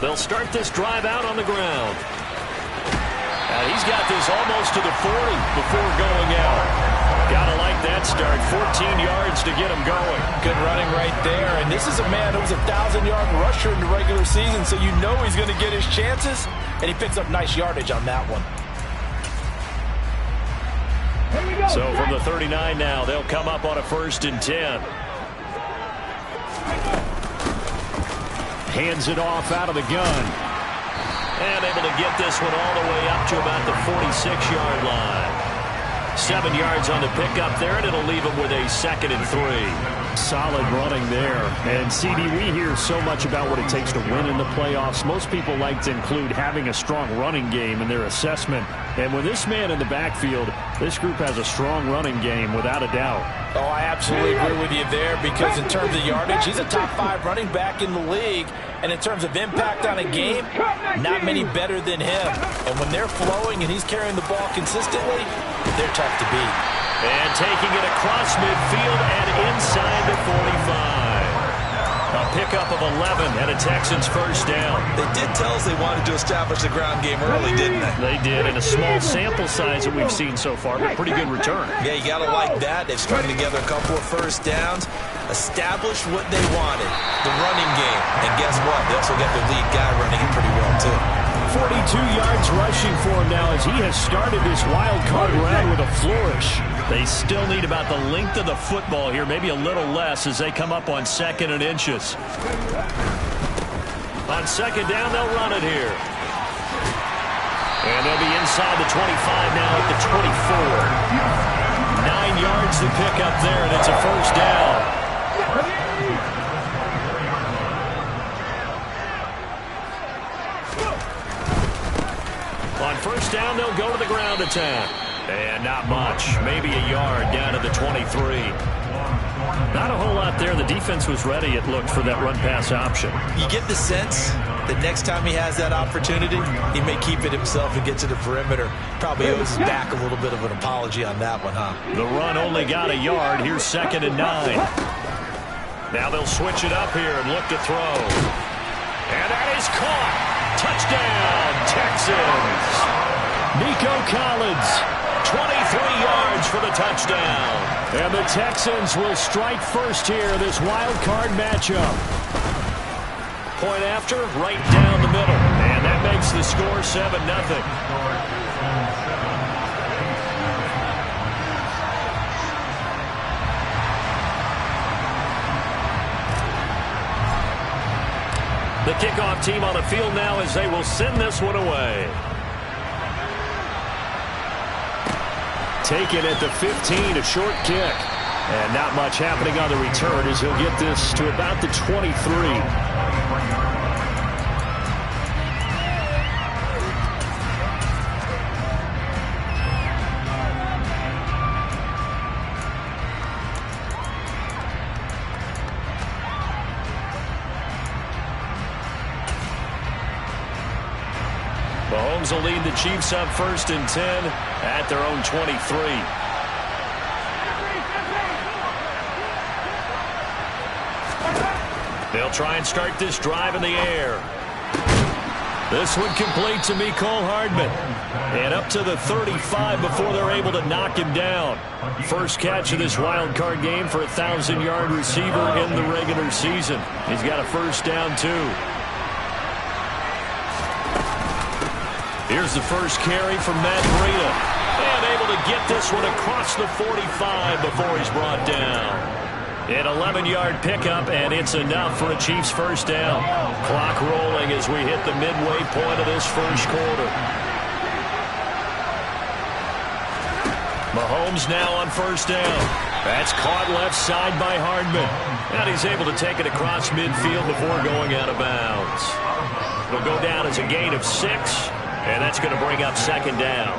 They'll start this drive out on the ground. And he's got this almost to the 40 before going out. Gotta like that start. 14 yards to get him going. Good running right there. And this is a man who was a 1,000-yard rusher in the regular season, so you know he's going to get his chances. And he picks up nice yardage on that one. So from the 39 now, they'll come up on a 1st and 10. Hands it off out of the gun. And able to get this one all the way up to about the 46-yard line. 7 yards on the pickup there, and it'll leave him with a 2nd and 3. Solid running there. And, CD, we hear so much about what it takes to win in the playoffs. Most people like to include having a strong running game in their assessment. And with this man in the backfield, this group has a strong running game without a doubt. Oh, I absolutely agree with you there, because in terms of yardage, he's a top 5 running back in the league. And in terms of impact on a game, not many better than him. And when they're flowing and he's carrying the ball consistently, they're tough to beat. And taking it across midfield and inside the 45. A pickup of 11 and a Texans 1st down. They did tell us they wanted to establish the ground game early, didn't they? They did, in a small sample size that we've seen so far, but pretty good return. Yeah, you got to like that. They've strung together a couple of 1st downs, established what they wanted, the running game. And guess what? They also got their lead guy running it pretty well, too. 42 yards rushing for him now as he has started this wild card round with a flourish. They still need about the length of the football here, maybe a little less as they come up on 2nd and inches. On 2nd down, they'll run it here. And they'll be inside the 25 now at the 24. 9 yards to pick up there, and it's a 1st down. On 1st down, they'll go to the ground attack. And not much. Maybe a yard down to the 23. Not a whole lot there. The defense was ready, it looked, for that run-pass option. You get the sense that next time he has that opportunity, he may keep it himself and get to the perimeter. Probably owes his back a little bit of an apology on that one, huh? The run only got a yard. Here's 2nd and 9. Now they'll switch it up here and look to throw. And that is caught. Touchdown, Texans. Nico Collins. 23 yards for the touchdown. And the Texans will strike first here, this wild card matchup. Point after, right down the middle. And that makes the score 7-0. The kickoff team on the field now as they will send this one away. Taken at the 15, a short kick. And not much happening on the return as he'll get this to about the 23. Mahomes will lead the Chiefs up 1st and 10 at their own 23. They'll try and start this drive in the air. This one complete to Mecole Hardman. And up to the 35 before they're able to knock him down. First catch of this wild card game for a 1,000-yard receiver in the regular season. He's got a 1st down, too. Here's the first carry from Madden23. And able to get this one across the 45 before he's brought down. An 11-yard pickup, and it's enough for a Chiefs 1st down. Clock rolling as we hit the midway point of this 1st quarter. Mahomes now on 1st down. That's caught left side by Hardman. And he's able to take it across midfield before going out of bounds. It'll go down as a gain of 6. And that's going to bring up 2nd down.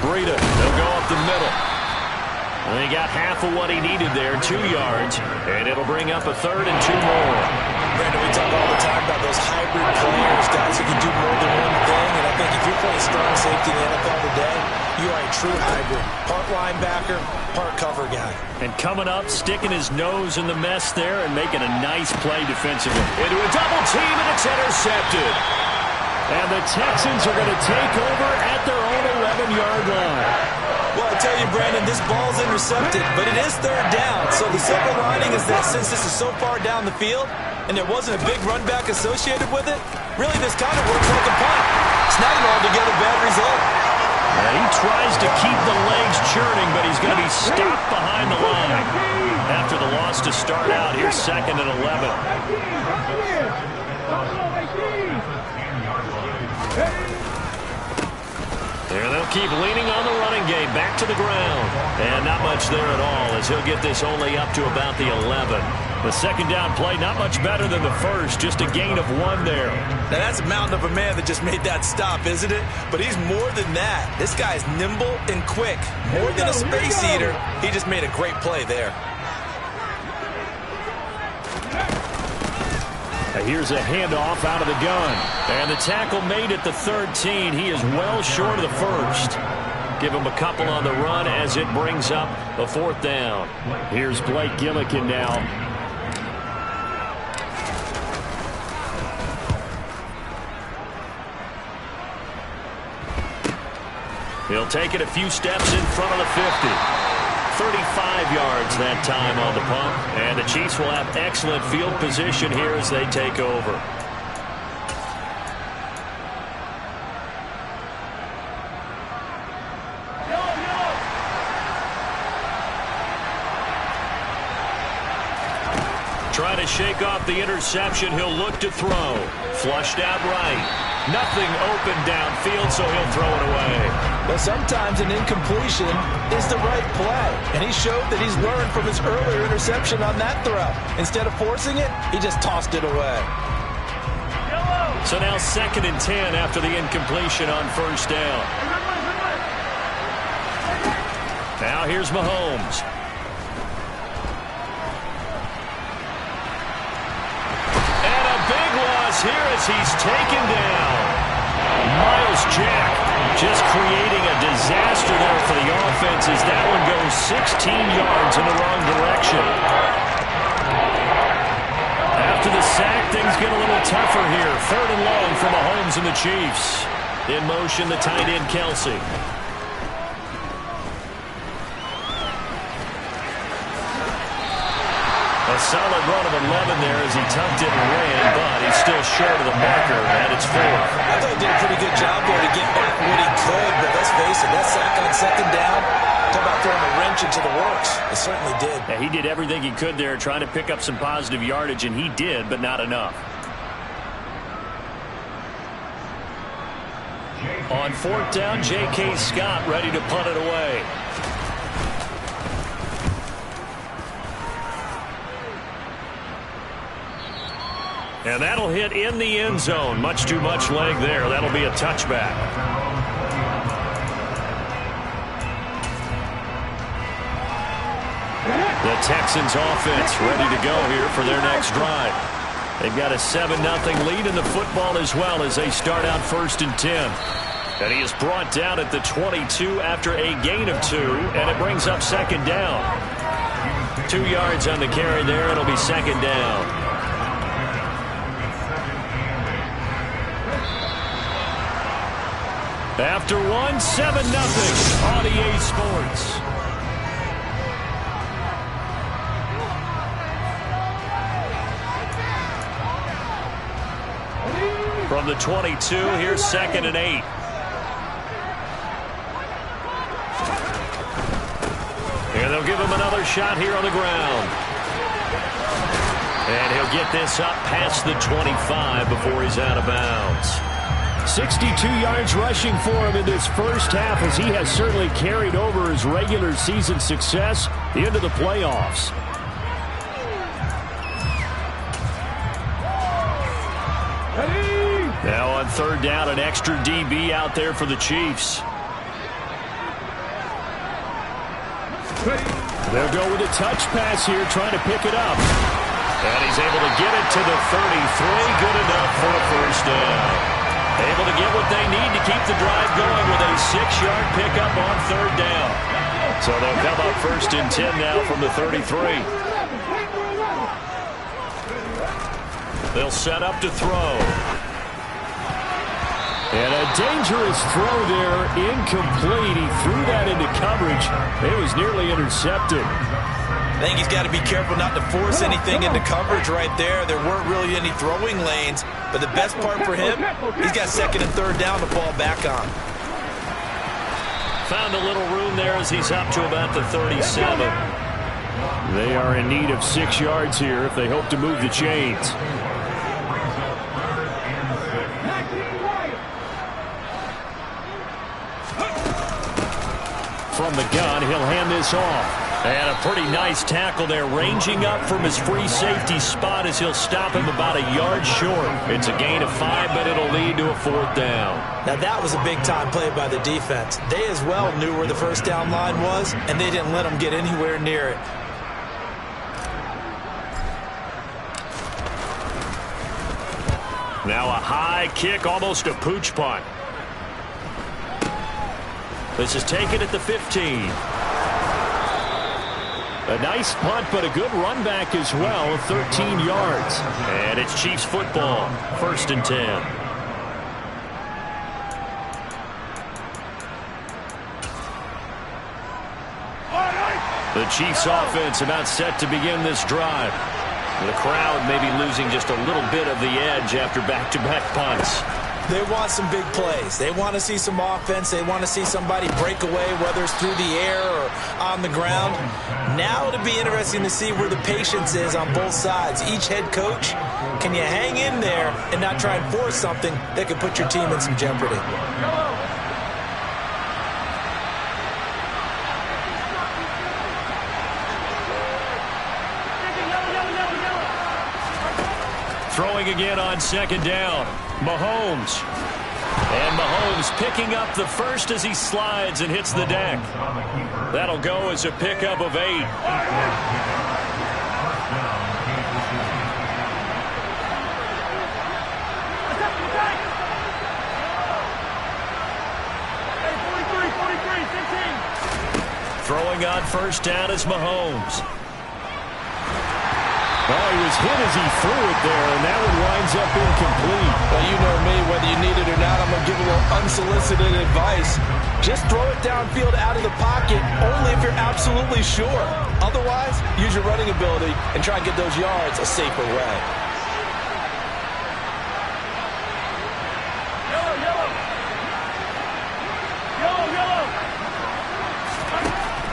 Breida, they'll go up the middle. And he got half of what he needed there, 2 yards. And it'll bring up a 3rd and 2 more. Brandon, we talk all the time about those hybrid players, guys who can do more than one thing. And I think if you're playing strong safety in the NFL today, you are a true hybrid. Part linebacker, part cover guy. And coming up, sticking his nose in the mess there and making a nice play defensively. Into a double team, and it's intercepted. And the Texans are going to take over at their own 11-yard line. Well, I tell you, Brandon, this ball's intercepted, but it is third down. So the silver lining is that since this is so far down the field and there wasn't a big run back associated with it, really this kind of works like a punt. It's not an altogether bad result. He tries to keep the legs churning, but he's going to be stopped behind the line. After the loss to start out, here's 2nd and 11. There they'll keep leaning on the running game. Back to the ground. And not much there at all as he'll get this only up to about the 11. The second down play, not much better than the first. Just a gain of 1 there. Now that's a mountain of a man that just made that stop, isn't it? But he's more than that. This guy's nimble and quick. More than a space eater. He just made a great play there. Here's a handoff out of the gun. And the tackle made at the 13. He is well short of the first. Give him a couple on the run as it brings up the 4th down. Here's Blake Gillikin now. He'll take it a few steps in front of the 50. 35 yards that time on the punt. And the Chiefs will have excellent field position here as they take over. Trying to shake off the interception. He'll look to throw. Flushed out right. Nothing open downfield, so he'll throw it away. But sometimes an incompletion is the right play. And he showed that he's learned from his earlier interception on that throw. Instead of forcing it, he just tossed it away. So now 2nd and 10 after the incompletion on first down. Now here's Mahomes. And a big loss here as he's taken down. Miles Jack just creating a disaster there for the offense as that one goes 16 yards in the wrong direction. After the sack, things get a little tougher here. 3rd and long for Mahomes and the Chiefs. In motion, the tight end, Kelsey. A solid run of 11 there as he tucked it and ran, but he's still short of the marker, and it's 4th. I thought he did a pretty good job there to get back what he could, but let's face it, that sack on 2nd down, talk about throwing a wrench into the works. It certainly did. Yeah, he did everything he could there, trying to pick up some positive yardage, and he did, but not enough. On 4th down, J.K. Scott ready to punt it away. And that'll hit in the end zone. Much too much leg there. That'll be a touchback. The Texans offense ready to go here for their next drive. They've got a 7-0 lead in the football as well as they start out 1st and 10. And he is brought down at the 22 after a gain of 2, and it brings up 2nd down. 2 yards on the carry there. It'll be 2nd down. After 1, 7-0 on EA Sports. From the 22, here's 2nd and 8. And they'll give him another shot here on the ground. And he'll get this up past the 25 before he's out of bounds. 62 yards rushing for him in this first half as he has certainly carried over his regular season success into the playoffs. Now on 3rd down, an extra DB out there for the Chiefs. They'll go with a touch pass here, trying to pick it up. And he's able to get it to the 33. Good enough for a first down. Able to get what they need to keep the drive going with a 6-yard pickup on third down. So they'll come up first and 10 now from the 33. They'll set up to throw. And a dangerous throw there, incomplete. He threw that into coverage. It was nearly intercepted. I think he's got to be careful not to force anything into coverage right there. There weren't really any throwing lanes, but the best part for him, he's got second and third down to fall back on. Found a little room there as he's up to about the 37. They are in need of 6 yards here if they hope to move the chains. From the gun, he'll hand this off. And a pretty nice tackle there, ranging up from his free safety spot as he'll stop him about a yard short. It's a gain of 5, but it'll lead to a fourth down. Now that was a big-time play by the defense. They as well knew where the first down line was, and they didn't let them get anywhere near it. Now a high kick, almost a pooch punt. This is taken at the 15. A nice punt, but a good run back as well, 13 yards. And it's Chiefs football, first and 10. The Chiefs offense about set to begin this drive. The crowd may be losing just a little bit of the edge after back-to-back punts. They want some big plays. They want to see some offense. They want to see somebody break away, whether it's through the air or on the ground. Now it'll be interesting to see where the patience is on both sides. Each head coach, can you hang in there and not try and force something that could put your team in some jeopardy? Throwing again on second down. Mahomes. And Mahomes picking up the first as he slides and hits the deck. That'll go as a pickup of 8. Throwing on first down is Mahomes. Oh, he was hit as he threw it there, and that one winds up incomplete. Well, you know me, whether you need it or not, I'm going to give a little unsolicited advice. Just throw it downfield out of the pocket, only if you're absolutely sure. Otherwise, use your running ability and try and get those yards a safer way.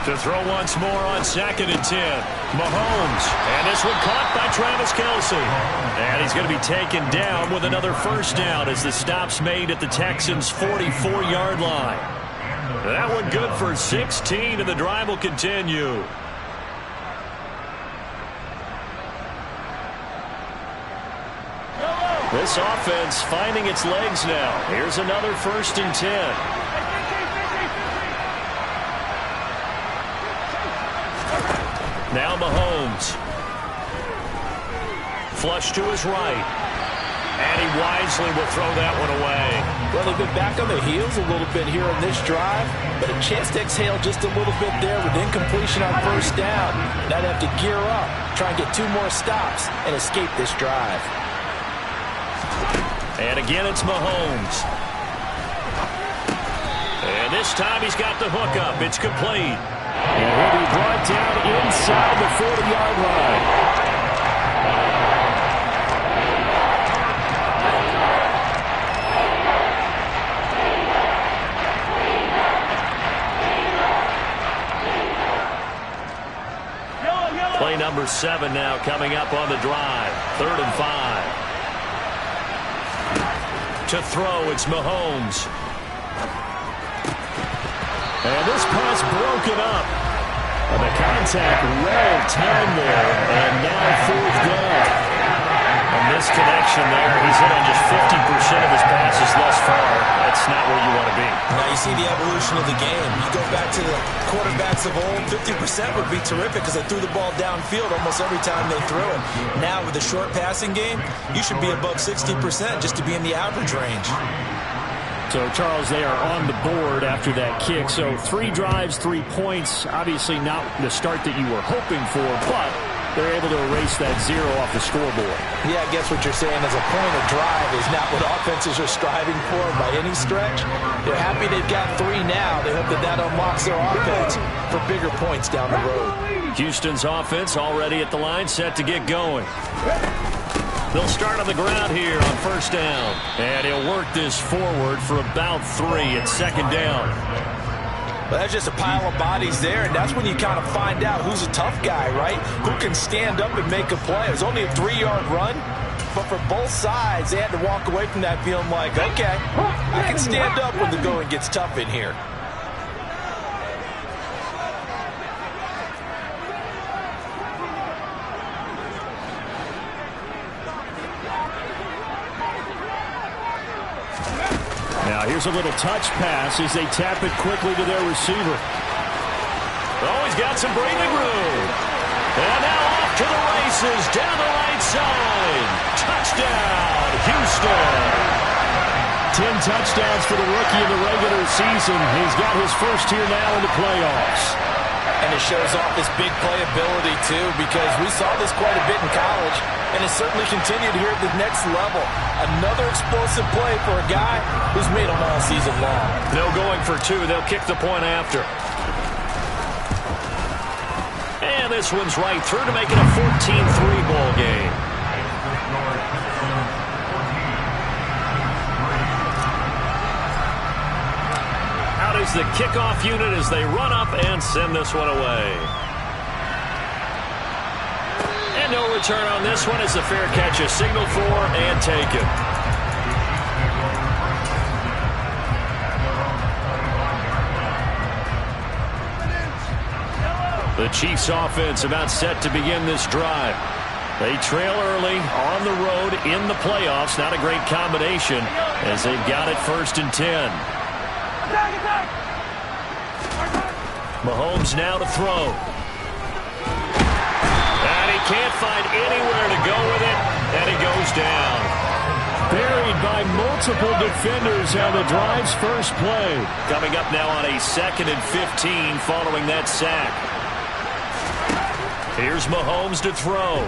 To throw once more on second and 10. Mahomes. And this one caught by Travis Kelce. And he's going to be taken down with another first down as the stop's made at the Texans' 44-yard line. That one good for 16, and the drive will continue. This offense finding its legs now. Here's another first and 10. Now Mahomes. Flush to his right. And he wisely will throw that one away. Well, they've been back on their heels a little bit here on this drive, but a chance to exhale just a little bit there with incompletion on first down. Now they have to gear up, try and get 2 more stops, and escape this drive. And again, it's Mahomes. And this time he's got the hook up. It's complete. And he'll be brought down inside the 40-yard line. Play number 7 now coming up on the drive. 3rd and 5. To throw, it's Mahomes. And this pass broken up. And the contact well timed there. And now 4th down. A misconnection there. He's hit on just 50% of his passes thus far. That's not where you want to be. Now you see the evolution of the game. You go back to the quarterbacks of old, 50% would be terrific because they threw the ball downfield almost every time they threw it. Now with the short passing game, you should be above 60% just to be in the average range. So, Charles, they are on the board after that kick. So 3 drives, 3 points. Obviously not the start that you were hoping for, but they're able to erase that 0 off the scoreboard. Yeah, I guess what you're saying is a point of drive is not what offenses are striving for by any stretch. They're happy they've got 3 now. They hope that that unlocks their offense for bigger points down the road. Houston's offense already at the line, set to get going. They'll start on the ground here on first down. And he'll work this forward for about 3 at second down. Well, that's just a pile of bodies there, and that's when you kind of find out who's a tough guy, right? Who can stand up and make a play. It was only a 3-yard run, but for both sides, they had to walk away from that feeling like, okay, I can stand up when the going gets tough in here. Now here's a little touch pass as they tap it quickly to their receiver. Oh, he's got some breathing room. And now off to the races down the right side. Touchdown, Houston. 10 touchdowns for the rookie in the regular season. He's got his first here now in the playoffs. And it shows off his big playability, too, because we saw this quite a bit in college, and it certainly continued here at the next level. Another explosive play for a guy who's made them all season long. No going for 2. They'll kick the point after. And this one's right through to make it a 14-3 ball game. Out is the kickoff unit as they run up and send this one away. And no return on this one as the fair catch is signaled for and taken. The Chiefs offense about set to begin this drive. They trail early on the road in the playoffs. Not a great combination as they've got it first and 10. Mahomes now to throw. And he can't find anywhere to go with it, and he goes down. Buried by multiple defenders on the drive's first play. Coming up now on a 2nd and 15 following that sack. Here's Mahomes to throw.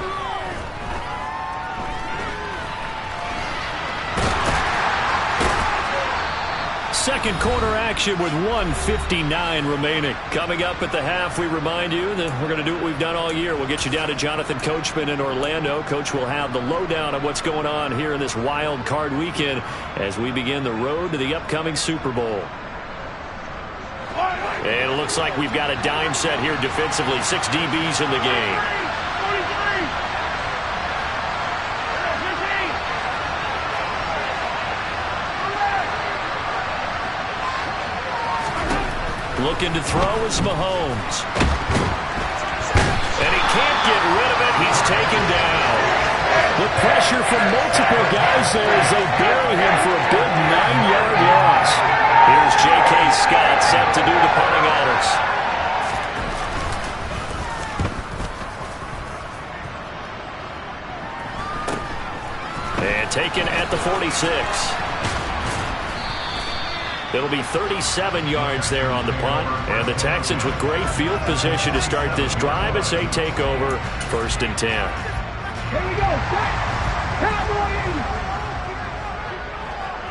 Second quarter action with 1:59 remaining. Coming up at the half, we remind you that we're going to do what we've done all year. We'll get you down to Jonathan Coachman in Orlando. Coach will have the lowdown of what's going on here in this wild card weekend as we begin the road to the upcoming Super Bowl. And it looks like we've got a dime set here defensively. 6 DBs in the game. Looking to throw is Mahomes. And he can't get rid of it. He's taken down. The pressure from multiple guys there as they bury him for a big 9-yard loss. Here's J.K. Scott set to do the punting honors. And taken at the 46. It'll be 37 yards there on the punt. And the Texans with great field position to start this drive as they take over 1st and 10. Here we go. Cowboys!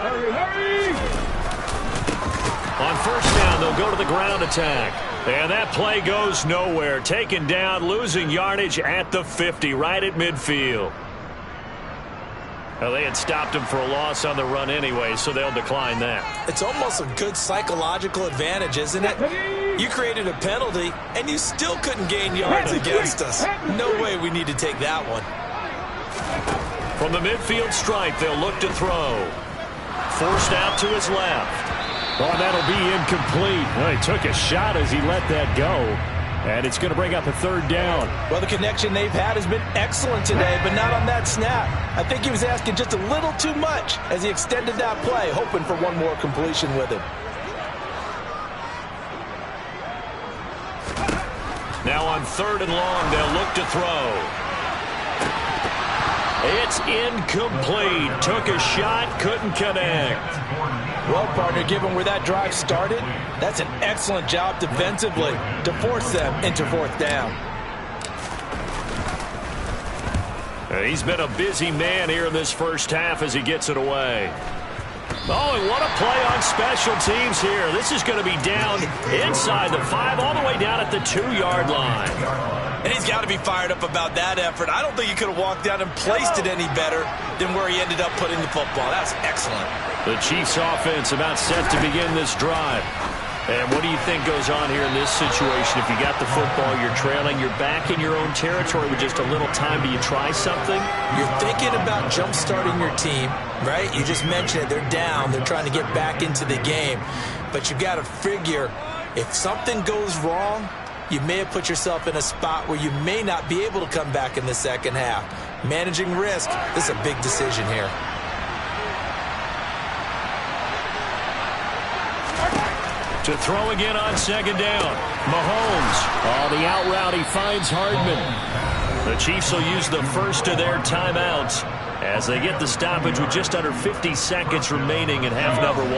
Hurry! On first down, they'll go to the ground attack. And that play goes nowhere. Taken down, losing yardage at the 50, right at midfield. Well, they had stopped him for a loss on the run anyway, so they'll decline that. It's almost a good psychological advantage, isn't it? You created a penalty, and you still couldn't gain yards against us. No way we need to take that one. From the midfield stripe, they'll look to throw. Forced out to his left. Oh, that'll be incomplete. Well, he took a shot as he let that go. And it's going to bring up a third down. Well, the connection they've had has been excellent today, but not on that snap. I think he was asking just a little too much as he extended that play, hoping for one more completion with him. Now on 3rd and long, they'll look to throw. It's incomplete. Took a shot, couldn't connect. Well, partner, given where that drive started, that's an excellent job defensively to force them into 4th down. He's been a busy man here in this first half as he gets it away. Oh, and what a play on special teams here. This is going to be down inside the 5, all the way down at the 2-yard line. And he's got to be fired up about that effort. I don't think he could have walked down and placed it any better than where he ended up putting the football. That's excellent. The Chiefs offense about set to begin this drive. And what do you think goes on here in this situation? If you got the football, you're trailing, you're back in your own territory with just a little time. Do you try something? You're thinking about jump-starting your team, right? You just mentioned it. They're down. They're trying to get back into the game. But you've got to figure if something goes wrong, you may have put yourself in a spot where you may not be able to come back in the second half. Managing risk, this is a big decision here. To throw again on 2nd down. Mahomes. Oh, the out route. He finds Hardman. The Chiefs will use the first of their timeouts as they get the stoppage with just under 50 seconds remaining in half number 1.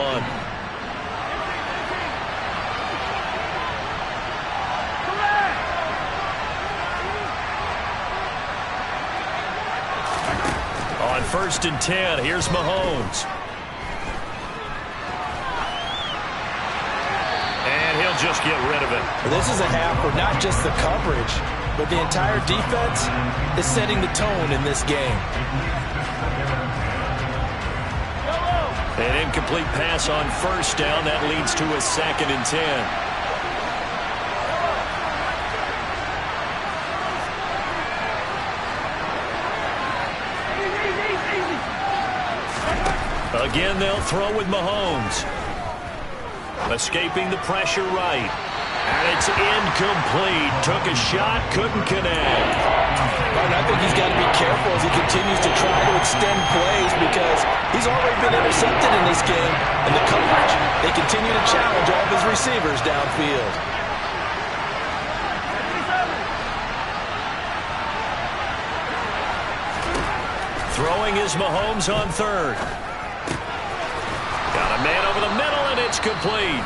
On 1st and 10, here's Mahomes. And he'll just get rid of it. This is a half where not just the coverage, but the entire defense is setting the tone in this game. An incomplete pass on 1st down. That leads to a 2nd and 10. Again, they'll throw with Mahomes. Escaping the pressure right. And it's incomplete. Took a shot, couldn't connect. And I think he's got to be careful as he continues to try to extend plays because he's already been intercepted in this game. And the coverage, they continue to challenge all of his receivers downfield. Throwing is Mahomes on 3rd. Got a man over the middle, and it's complete.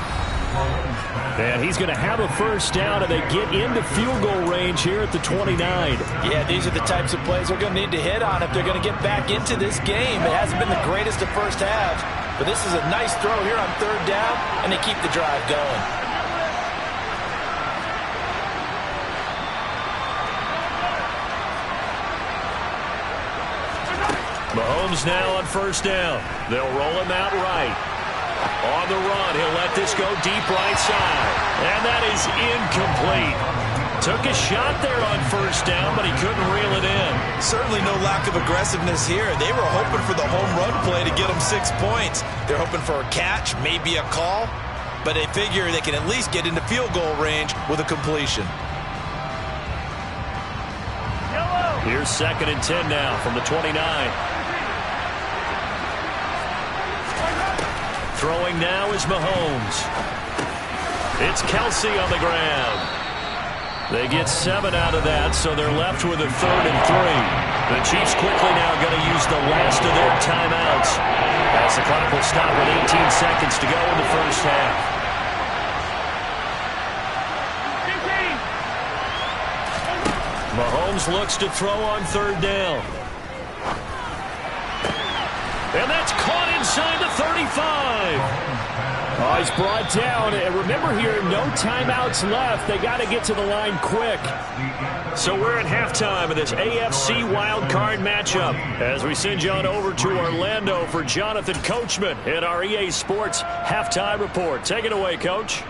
And he's going to have a 1st down, and they get into field goal range here at the 29. Yeah, these are the types of plays they're going to need to hit on if they're going to get back into this game. It hasn't been the greatest of first halves, but this is a nice throw here on 3rd down, and they keep the drive going. Mahomes now on 1st down. They'll roll him out right. On the run, he'll let this go deep right side. And that is incomplete. Took a shot there on 1st down, but he couldn't reel it in. Certainly no lack of aggressiveness here. They were hoping for the home run play to get them 6 points. They're hoping for a catch, maybe a call, but they figure they can at least get into field goal range with a completion. Here's 2nd and 10 now from the 29. Throwing now is Mahomes. It's Kelsey on the ground. They get 7 out of that, so they're left with a 3rd and 3. The Chiefs quickly now going to use the last of their timeouts as the clock will stop with 18 seconds to go in the first half. 15. Mahomes looks to throw on 3rd down. And that's caught inside the 35. Oh, he's brought down. And remember here, no timeouts left. They got to get to the line quick. So we're at halftime of this AFC wildcard matchup as we send you on over to Orlando for Jonathan Coachman in our EA Sports halftime report. Take it away, Coach.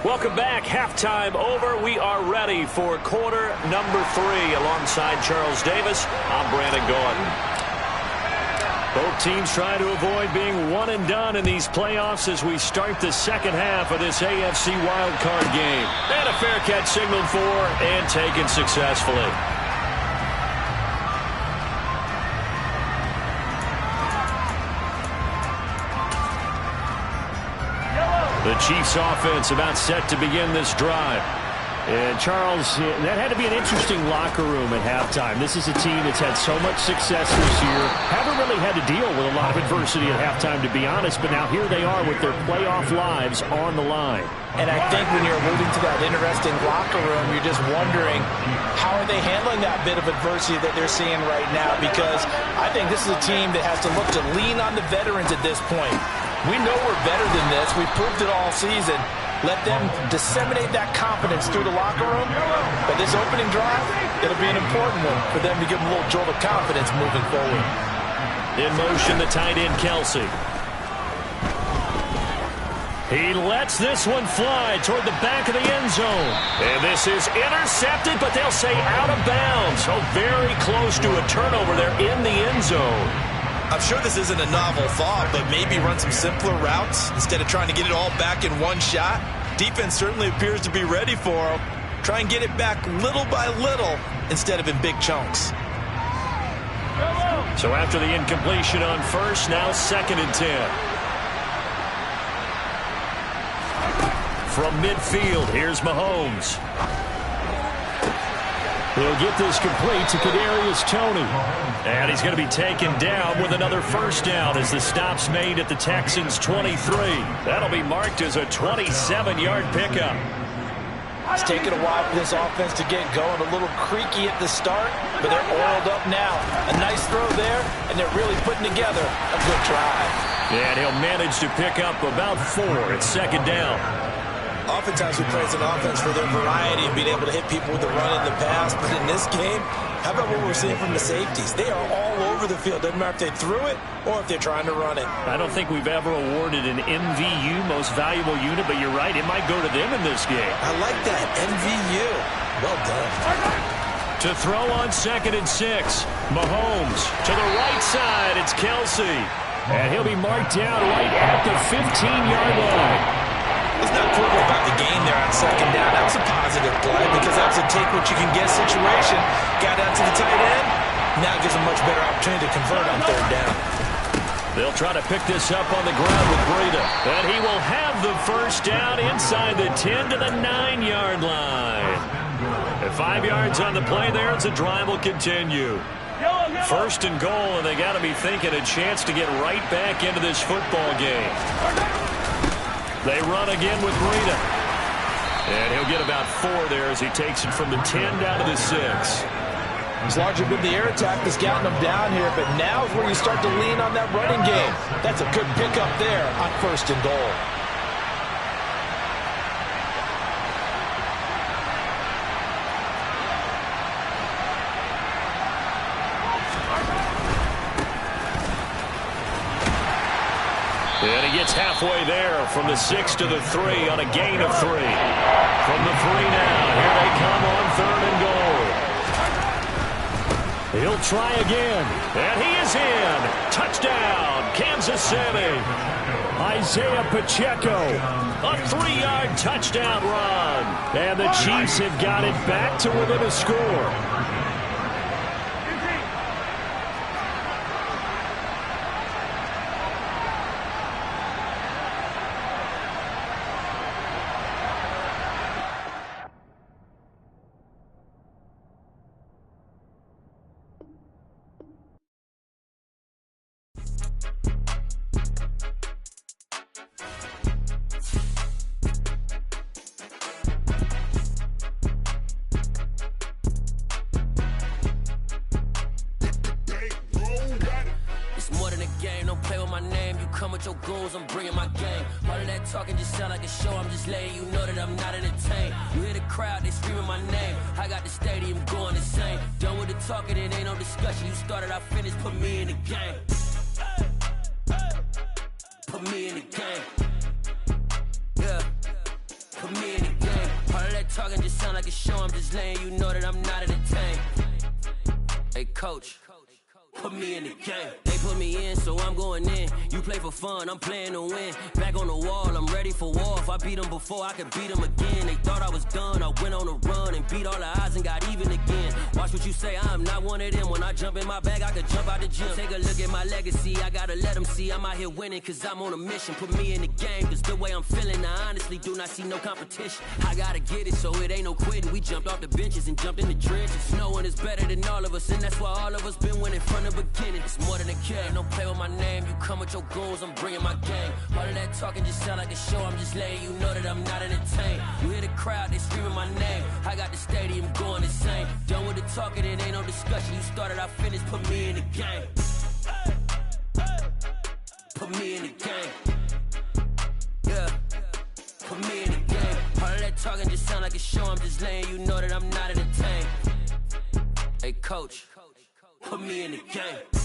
Welcome back. Halftime over. We are ready for quarter number 3. Alongside Charles Davis, I'm Brandon Gordon. Both teams trying to avoid being one and done in these playoffs as we start the second half of this AFC wildcard game. And a fair catch signaled for and taken successfully. The Chiefs offense about set to begin this drive. And, Charles, that had to be an interesting locker room at halftime. This is a team that's had so much success this year. Haven't really had to deal with a lot of adversity at halftime, to be honest. But now here they are with their playoff lives on the line. And I think when you're alluding to that interesting locker room, you're just wondering how are they handling that bit of adversity that they're seeing right now? Because I think this is a team that has to look to lean on the veterans at this point. We know we're better than this. We've proved it all season. Let them disseminate that confidence through the locker room. But this opening drive, it'll be an important one for them to give them a little jolt of confidence moving forward. In motion, the tight end, Kelsey. He lets this one fly toward the back of the end zone. And this is intercepted, but they'll say out of bounds. So very close to a turnover there in the end zone. I'm sure this isn't a novel thought, but maybe run some simpler routes instead of trying to get it all back in one shot. Defense certainly appears to be ready for them. Try and get it back little by little instead of in big chunks. So after the incompletion on first, now 2nd and 10. From midfield, here's Mahomes. He'll get this complete to Kadarius Toney. And he's going to be taken down with another first down as the stop's made at the Texans' 23. That'll be marked as a 27-yard pickup. It's taken a while for this offense to get going. A little creaky at the start, but they're oiled up now. A nice throw there, and they're really putting together a good drive. And he'll manage to pick up about 4 at 2nd down. Oftentimes we praise an offense for their variety of being able to hit people with the run in the past, but in this game, how about what we're seeing from the safeties? They are all over the field. Doesn't matter if they threw it or if they're trying to run it. I don't think we've ever awarded an MVU, most valuable unit, but you're right, it might go to them in this game. I like that, MVU. Well done. To throw on 2nd and 6, Mahomes to the right side, it's Kelsey. And he'll be marked down right at the 15-yard line. He's not quibble about the gain there on 2nd down. That was a positive play because that was a take-what-you-can-get situation. Got out to the tight end. Now gives him much better opportunity to convert on 3rd down. They'll try to pick this up on the ground with Breida. And he will have the first down inside the 10 to the 9-yard line. And 5 yards on the play there as the drive will continue. 1st and goal, and they got to be thinking a chance to get right back into this football game. They run again with Breida. And he'll get about 4 there as he takes it from the 10 down to the 6. It's largely been the air attack that's gotten them down here, but now is where you start to lean on that running game. That's a good pickup there on 1st and goal. And he gets halfway there from the 6 to the 3 on a gain of 3. From the 3 now, here they come on 3rd and goal. He'll try again, and he is in. Touchdown, Kansas City. Isaiah Pacheco, a 3-yard touchdown run. And the Chiefs have got it back to within a score. with your goons, I'm bringing my game. All of that talking just sound like a show, I'm just letting you know that I'm not entertained. You hear the crowd, they screaming my name. I got the stadium going insane. Done with the talking, it ain't no discussion. You started, I finished, put me in the game. Put me in the game. Yeah, put me in the game. All of that talking just sound like a show, I'm just letting you know that I'm not entertained. Hey, coach. put me in the game. They put me in, so I'm going in. You play for fun, I'm playing to win. Back on the wall, I'm ready for war. If I beat them before, I could beat them again. They thought I was done, I went on a run and beat all the odds and got even again. Watch what you say, I'm not one of them. When I jump in my bag, I could jump out the gym. Take a look at my legacy, I gotta let them see I'm out here winning, cause I'm on a mission. Put me in the game, cause the way I'm feeling, I honestly do not see no competition. I gotta get it, so it ain't no quitting. We jumped off the benches and jumped in the trenches. No one is better than all of us, and that's why all of us been winning from the beginning. It's more than a game, don't play with my name. You come with your goons, I'm bringing my game. All of that talking just sound like a show, I'm just letting you know that I'm not entertained. You hear the crowd, they screaming my name. I got the stadium going insane. Done with the talking, it ain't no discussion. You started, I finished, put me in the game. Put me in the game. Yeah, put me in the game. All of that talking just sound like a show, I'm just letting you know that I'm not entertained. Hey coach, put me in the game.